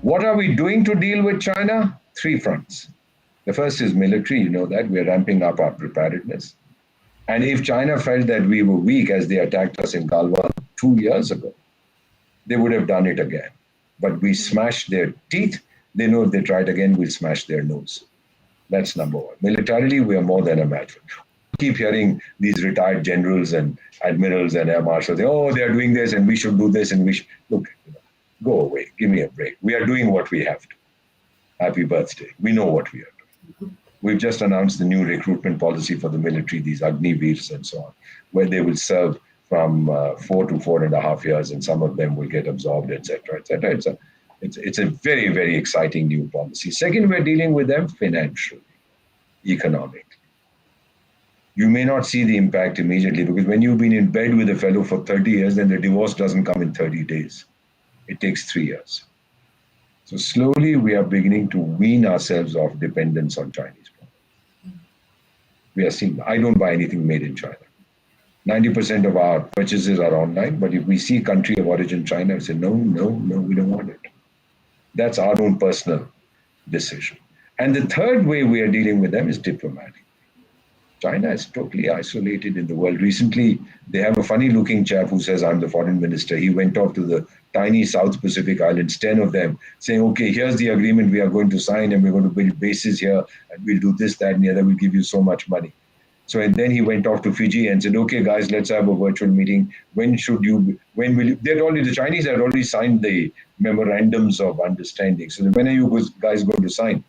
What are we doing to deal with China? Three fronts. The first is military. You know that we're ramping up our preparedness. And if China felt that we were weak as they attacked us in Galwan 2 years ago, they would have done it again. But we smashed their teeth. They know if they try it again, we'll smash their nose. That's number one. Militarily, we are more than a match. Keep hearing these retired generals and admirals and air marshals say, oh, they're doing this and we should do this and we should. Look, go away. Give me a break. We are doing what we have to. Happy birthday. We know what we are doing. We've just announced the new recruitment policy for the military, these Agniveers and so on, where they will serve from 4 to 4.5 years, and some of them will get absorbed, etc., etc. It's a very, very exciting new policy. Second, we're dealing with them financially, economically. You may not see the impact immediately because when you've been in bed with a fellow for 30 years, then the divorce doesn't come in 30 days. It takes 3 years. So slowly we are beginning to wean ourselves off dependence on Chinese products. We are seeing, I don't buy anything made in China. 90% of our purchases are online, but if we see country of origin China, we say, no, we don't want it. That's our own personal decision. And the third way we are dealing with them is diplomatic. China is totally isolated in the world. Recently, they have a funny-looking chap who says, I'm the foreign minister. He went off to the tiny South Pacific islands, 10 of them, saying, okay, here's the agreement we are going to sign, and we're going to build bases here, and we'll do this, that, and the other. We'll give you so much money. So, and then he went off to Fiji and said, okay, guys, let's have a virtual meeting. When will you, the Chinese had already signed the memorandums of understanding. So when are you guys going to sign?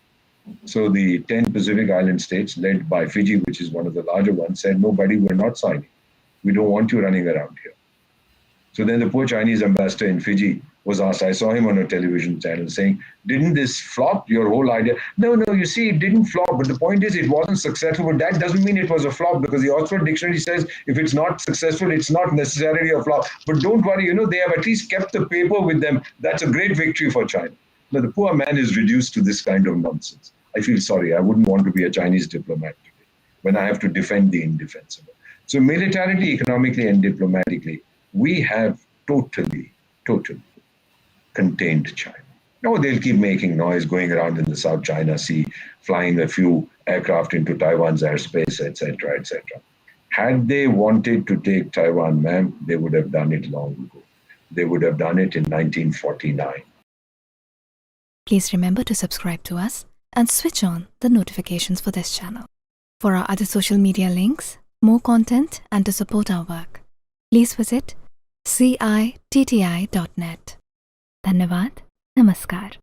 So the 10 Pacific Island states, led by Fiji, which is one of the larger ones, said, no, buddy, we're not signing. We don't want you running around here. So then the poor Chinese ambassador in Fiji was asked, I saw him on a television channel saying, didn't this flop, your whole idea? No, you see, it didn't flop, but the point is it wasn't successful. But that doesn't mean it was a flop, because the Oxford Dictionary says if it's not successful, it's not necessarily a flop. But don't worry, they have at least kept the paper with them. That's a great victory for China. Now, the poor man is reduced to this kind of nonsense. I feel sorry. I wouldn't want to be a Chinese diplomat today when I have to defend the indefensible. So militarily, economically, and diplomatically, we have totally contained China. No, they'll keep making noise, going around in the South China Sea, flying a few aircraft into Taiwan's airspace, etc., etc. Had they wanted to take Taiwan, ma'am, they would have done it long ago. They would have done it in 1949. Please remember to subscribe to us and switch on the notifications for this channel. For our other social media links, more content, and to support our work, please visit citti.net. Dhanyavad. Namaskar.